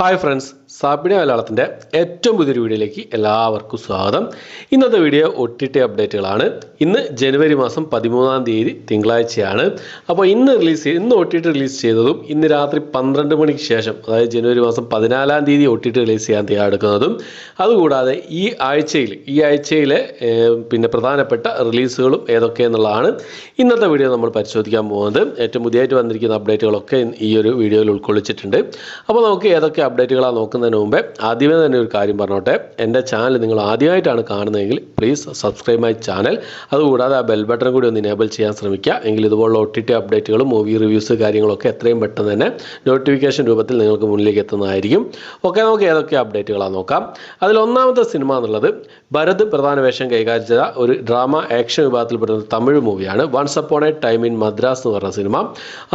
Hi friends, സാപ്പിഡിയ മലയാളത്തിൻ്റെ ഏറ്റവും പുതിയൊരു വീഡിയോയിലേക്ക് എല്ലാവർക്കും സ്വാഗതം. ഇന്നത്തെ വീഡിയോ OTT അപ്ഡേറ്റുകളാണ്. ഇന്ന് ജനുവരി മാസം 13-ാം തീയതി തിങ്കളാഴ്ചയാണ്. അപ്പോൾ ഇന്ന് OTT റിലീസ് ചെയ്തതും ഇന്ന് രാത്രി 12 മണിക്ക് ശേഷം, അതായത് ജനുവരി മാസം 14-ാം തീയതി OTT റിലീസ് ചെയ്യാൻ തയ്യാറെടുക്കുന്നതും, അതുകൂടാതെ ഈ ആഴ്ചയിലെ പിന്നെ പ്രധാനപ്പെട്ട റിലീസുകളും ഏതൊക്കെയെന്നുള്ളതാണ് ഇന്നത്തെ വീഡിയോ നമ്മൾ പരിശോധിക്കാൻ പോകുന്നത്. ഏറ്റവും പുതിയതായിട്ട് വന്നിരിക്കുന്ന അപ്ഡേറ്റുകളൊക്കെ ഈ ഒരു വീഡിയോയിൽ ഉൾക്കൊള്ളിച്ചിട്ടുണ്ട്. അപ്പോൾ നമുക്ക് ഏതൊക്കെ അപ്ഡേറ്റുകളാണ് നോക്കുന്നതിന് മുമ്പേ ആദ്യമേ തന്നെ ഒരു കാര്യം പറഞ്ഞോട്ടെ. എൻ്റെ ചാനൽ നിങ്ങൾ ആദ്യമായിട്ടാണ് കാണുന്നതെങ്കിൽ പ്ലീസ് സബ്സ്ക്രൈബ് മൈ ചാനൽ. അതുകൂടാതെ ആ ബെൽ ബട്ടൺ കൂടി ഒന്ന് ഇനേബിൾ ചെയ്യാൻ ശ്രമിക്കുക. എങ്കിൽ ഇതുപോലുള്ള OTT അപ്ഡേറ്റുകളും മൂവി റിവ്യൂസ് കാര്യങ്ങളൊക്കെ എത്രയും പെട്ടെന്ന് തന്നെ നോട്ടിഫിക്കേഷൻ രൂപത്തിൽ നിങ്ങൾക്ക് മുന്നിലേക്ക് എത്തുന്നതായിരിക്കും. ഓക്കെ, നമുക്ക് ഏതൊക്കെ അപ്ഡേറ്റുകളാണ് നോക്കാം. അതിൽ ഒന്നാമത്തെ സിനിമ എന്നുള്ളത് ഭരത് പ്രധാന വേഷം കൈകാര്യം ചെയ്ത ഒരു ഡ്രാമ ആക്ഷൻ വിഭാഗത്തിൽപ്പെടുന്ന തമിഴ് മൂവിയാണ്. Once upon a time in Madras എന്ന് പറഞ്ഞ സിനിമ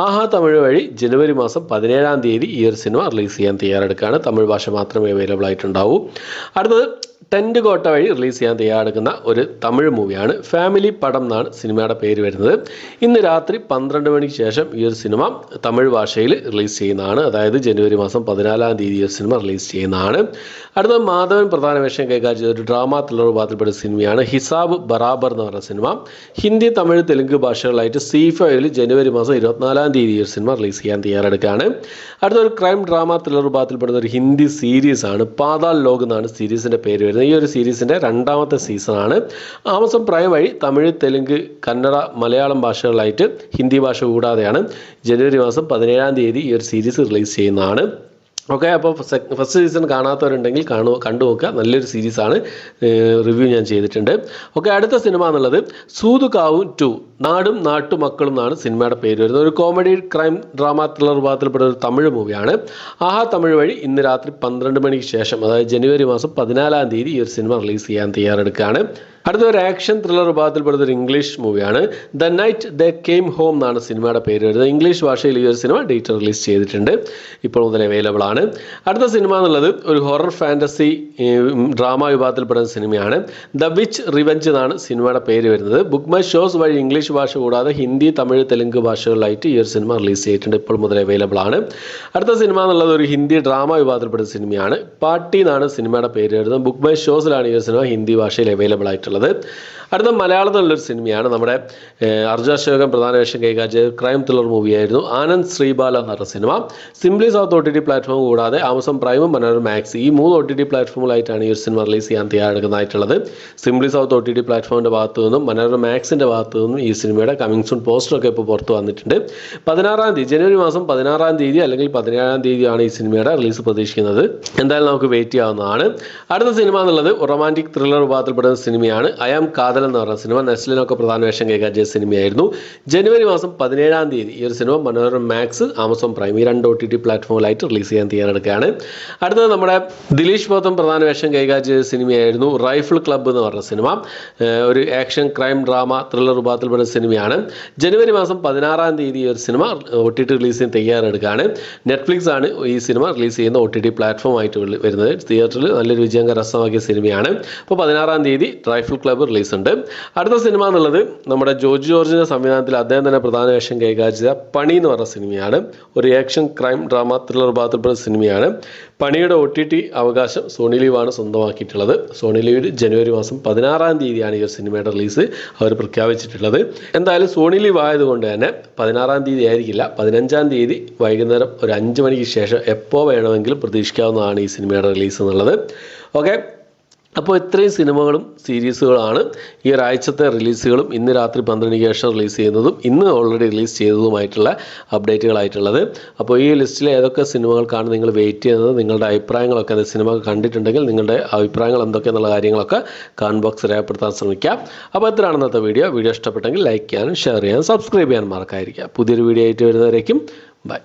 ആഹാ തമിഴ് വഴി ജനുവരി മാസം 17-ാം തീയതി ഈ ഒരു സിനിമ റിലീസ് ചെയ്യാൻ തയ്യാറെടുക്കുകയാണ്. തമിഴ് ഭാഷ മാത്രമേ അവൈലബിൾ ആയിട്ടുണ്ടാവൂ. അടുത്തത് ടെൻറ്റ് കോട്ട വഴി റിലീസ് ചെയ്യാൻ തയ്യാറെടുക്കുന്ന ഒരു തമിഴ് മൂവിയാണ്. ഫാമിലി പടം എന്നാണ് സിനിമയുടെ പേര് വരുന്നത്. ഇന്ന് രാത്രി 12 മണിക്ക് ശേഷം ഈ ഒരു സിനിമ തമിഴ് ഭാഷയിൽ റിലീസ് ചെയ്യുന്നതാണ്. അതായത് ജനുവരി മാസം 14-ാം തീയതി ഈ ഒരു സിനിമ റിലീസ് ചെയ്യുന്നതാണ്. അടുത്തത് മാധവൻ പ്രധാന വേഷം കൈകാര്യം ചെയ്ത ഒരു ഡ്രാമ ത്രില്ലർ വിഭാഗത്തിൽപ്പെട്ട സിനിമയാണ് ഹിസാബ് ബറാബർ എന്ന് പറഞ്ഞ സിനിമ. ഹിന്ദി, തമിഴ്, തെലുങ്ക് ഭാഷകളിലായിട്ട് C5 ജനുവരി മാസം 24-ാം തീയതി ഈ ഒരു സിനിമ റിലീസ് ചെയ്യാൻ തയ്യാറെടുക്കുകയാണ്. അടുത്തൊരു ക്രൈം ഡ്രാമ ത്രില്ലർ വിഭാഗത്തിൽപ്പെടുന്ന ഒരു ഹിന്ദി സീരീസാണ്. പാതാൾ ലോക് എന്നാണ് സീരീസിൻ്റെ പേര് വരുന്നത്. ഈ ഒരു സീരീസിൻ്റെ 2ാമത്തെ സീസണാണ്. ആമസോൺ പ്രൈം വഴി തമിഴ്, തെലുങ്ക്, കന്നഡ, മലയാളം ഭാഷകളിലായിട്ട് ഹിന്ദി ഭാഷ കൂടാതെയാണ് ജനുവരി മാസം 17-ാം തീയതി ഈ ഒരു സീരീസ് റിലീസ് ചെയ്യുന്നതാണ്. ഓക്കെ, അപ്പോൾ ഫസ്റ്റ് സീസൺ കാണാത്തവരുണ്ടെങ്കിൽ കണ്ടു നോക്കുക. നല്ലൊരു സീരീസാണ്. റിവ്യൂ ഞാൻ ചെയ്തിട്ടുണ്ട്. ഓക്കെ, അടുത്ത സിനിമ എന്നുള്ളത് സൂതുകാവും 2 നാടും നാട്ടുമക്കളും എന്നാണ് സിനിമയുടെ പേര് വരുന്നത്. ഒരു കോമഡി ക്രൈം ഡ്രാമ ത്രില്ലർ വിഭാഗത്തിൽപ്പെടുന്ന ഒരു തമിഴ് മൂവിയാണ്. ആഹാ തമിഴ് വഴി ഇന്ന് രാത്രി 12 മണിക്ക് ശേഷം, അതായത് ജനുവരി മാസം 14-ാം തീയതി ഈ ഒരു സിനിമ റിലീസ് ചെയ്യാൻ തയ്യാറെടുക്കുകയാണ്. അടുത്ത ഒരു ആക്ഷൻ ത്രില്ലർ വിഭാഗത്തിൽപ്പെടുന്ന ഒരു ഇംഗ്ലീഷ് മൂവിയാണ്. The night they came home എന്നാണ് സിനിമയുടെ പേര് വരുന്നത്. ഇംഗ്ലീഷ് ഭാഷയിൽ ഈ ഒരു സിനിമ ഡേറ്റ് റിലീസ് ചെയ്തിട്ടുണ്ട്. ഇപ്പോൾ മുതൽ അവൈലബിൾ ആണ്. അടുത്ത സിനിമ എന്നുള്ളത് ഒരു ഹൊറർ ഫാൻറ്റസി ഡ്രാമ വിഭാഗത്തിൽപ്പെടുന്ന സിനിമയാണ്. ദ വിച്ച് റിവെഞ്ച് എന്നാണ് സിനിമയുടെ പേര് വരുന്നത്. ബുക്ക് മൈ ഷോസ് വഴി ഇംഗ്ലീഷ് ഭാഷ കൂടാതെ ഹിന്ദി, തമിഴ്, തെലുങ്ക് ഭാഷകളിലായിട്ട് ഈ ഒരു സിനിമ റിലീസ് ചെയ്തിട്ടുണ്ട്. ഇപ്പോൾ മുതൽ അവൈലബിൾ ആണ്. അടുത്ത സിനിമ എന്നുള്ളത് ഒരു ഹിന്ദി ഡ്രാമ വിഭാഗത്തിൽപ്പെടുന്ന സിനിമയാണ്. പാർട്ടി എന്നാണ് സിനിമയുടെ പേര് വരുന്നത്. ബുക്ക് മൈ ഷോസിലാണ് ഈ ഒരു സിനിമ ഹിന്ദി ഭാഷയിൽ അവൈലബിൾ ആയിട്ടുള്ളത്. അടുത്ത മലയാളത്തിലുള്ളൊരു സിനിമയാണ്. നമ്മുടെ അർജുൻ അശോകൻ പ്രധാന വേഷം കൈകാര്യം ചെയ്ത ക്രൈം ത്രില്ലർ മൂവിയായിരുന്നു ആനന്ദ് ശ്രീബാല എന്ന് പറഞ്ഞ cinema. Simply south OTT platform കൂടാതെ ആമസോൺ പ്രൈമും മനോരമ മാക്സ് ഈ 3 OTT പ്ലാറ്റ്ഫോമിലായിട്ടാണ് ഈ ഒരു സിനിമ റിലീസ് ചെയ്യാൻ തയ്യാറെടുക്കുന്നതായിട്ടുള്ളത്. സിംപ്ലി സൗത്ത് OTT പ്ലാറ്റ്ഫോമിൻ്റെ ഭാഗത്തു നിന്നും മനോരമ മാക്സിൻ്റെ ഭാഗത്തു നിന്നും ഈ സിനിമയുടെ കമ്മിങ് സൂൺ പോസ്റ്ററൊക്കെ ഇപ്പോൾ പുറത്ത് വന്നിട്ടുണ്ട്. 16-ാം തീയതി ജനുവരി മാസം 16-ാം തീയതി അല്ലെങ്കിൽ 17-ാം തീയതിയാണ് ഈ സിനിമയുടെ റിലീസ് പ്രതീക്ഷിക്കുന്നത്. എന്തായാലും നമുക്ക് വെയിറ്റ് ചെയ്യാവുന്നതാണ്. അടുത്ത സിനിമ എന്നുള്ളത് റൊമാൻറ്റിക് ത്രില്ലർ വിഭാഗത്തിൽപ്പെടുന്ന സിനിമയാണ്. ഐ ആം കാതൽ എന്ന് പറഞ്ഞ സിനിമ. നെസ്ലിനൊക്കെ പ്രധാന വേഷം കൈകാര്യം ചെയ്ത സിനിമയായിരുന്നു. ജനുവരി മാസം 17-ാം തീയതി ഈ ഒരു സിനിമ മനോരമ മാക്സ്, ആമസോൺ പ്രൈം ഈ 2 OTT പ്ലാറ്റ്ഫോമിലായിട്ട് റിലീസ് ചെയ്യാൻ തയ്യാറെടുക്കുകയാണ്. അടുത്തത് നമ്മുടെ ദിലീഷ് പോത്തൻ പ്രധാന വേഷം കൈകാര്യം ചെയ്ത സിനിമയായിരുന്നു റൈഫിൾ ക്ലബ്ബ് എന്ന് പറഞ്ഞ സിനിമ. ഒരു ആക്ഷൻ ക്രൈം ഡ്രാമ ത്രില്ലർ വിഭാഗത്തിൽപ്പെടുന്ന സിനിമയാണ്. ജനുവരി മാസം 16-ാം തീയതി ഈ ഒരു സിനിമ OTT റിലീസ് ചെയ്യാൻ തയ്യാറെടുക്കുകയാണ്. നെറ്റ്ഫ്ലിക്സ് ആണ് ഈ സിനിമ റിലീസ് ചെയ്യുന്ന OTT പ്ലാറ്റ്ഫോം ആയിട്ട് വരുന്നത്. തിയേറ്ററിൽ നല്ലൊരു വിജയം കരസ്ഥമാക്കിയ സിനിമയാണ്. അപ്പോൾ 16-ാം തീയതി റൈഫിൾ ക്ലബ്ബ് റിലീസ് ഉണ്ട്. അടുത്ത സിനിമ എന്നുള്ളത് നമ്മുടെ ജോർജ് ജോർജിൻ്റെ സംവിധാനത്തിൽ അദ്ദേഹം തന്നെ പ്രധാന വേഷം കൈകാര്യം ചെയ്ത പണി എന്ന് പറഞ്ഞ സിനിമയാണ്. ഒരു ആക്ഷൻ ക്രൈം ഡ്രാമ ത്രില്ലർ വിഭാഗത്തിൽപ്പെടുന്ന സിനിമയാണ്. പണിയുടെ OTT അവകാശം സോണി ലീവാണ് സ്വന്തമാക്കിയിട്ടുള്ളത്. സോണി ലീവ് ജനുവരി മാസം 16-ാം തീയതിയാണ് ഈ ഒരു സിനിമയുടെ റിലീസ് അവർ പ്രഖ്യാപിച്ചിട്ടുള്ളത്. എന്തായാലും സോണി ലീവ് ആയതുകൊണ്ട് തന്നെ 16-ാം തീയതി ആയിരിക്കില്ല, 15-ാം തീയതി വൈകുന്നേരം ഒരു 5 മണിക്ക് ശേഷം എപ്പോൾ വേണമെങ്കിലും പ്രതീക്ഷിക്കാവുന്നതാണ് ഈ സിനിമയുടെ റിലീസ് എന്നുള്ളത്. ഓക്കെ, അപ്പോൾ ഇത്രയും സിനിമകളും സീരീസുകളാണ് ഈ ഒരാഴ്ചത്തെ റിലീസുകളും ഇന്ന് രാത്രി 12 മണിക്ക് ശേഷം റിലീസ് ചെയ്യുന്നതും ഇന്ന് ഓൾറെഡി റിലീസ് ചെയ്തതുമായിട്ടുള്ള അപ്ഡേറ്റുകളായിട്ടുള്ളത്. അപ്പോൾ ഈ ലിസ്റ്റിലെ ഏതൊക്കെ സിനിമകൾക്കാണ് നിങ്ങൾ വെയിറ്റ് ചെയ്യുന്നത്, നിങ്ങളുടെ അഭിപ്രായങ്ങളൊക്കെ അത് സിനിമ കണ്ടിട്ടുണ്ടെങ്കിൽ നിങ്ങളുടെ അഭിപ്രായങ്ങൾ എന്തൊക്കെയെന്നുള്ള കാര്യങ്ങളൊക്കെ കമന്റ് ബോക്സ് രേഖപ്പെടുത്താൻ ശ്രമിക്കാം. അപ്പോൾ ഇത്രയാണ് ഇന്നത്തെ വീഡിയോ. ഇഷ്ടപ്പെട്ടെങ്കിൽ ലൈക്ക് ചെയ്യാനും ഷെയർ ചെയ്യാനും സബ്സ്ക്രൈബ് ചെയ്യാനും മറക്കാതിരിക്കുക. പുതിയൊരു വീഡിയോ ആയിട്ട് വരുന്നവരേക്കും ബൈ.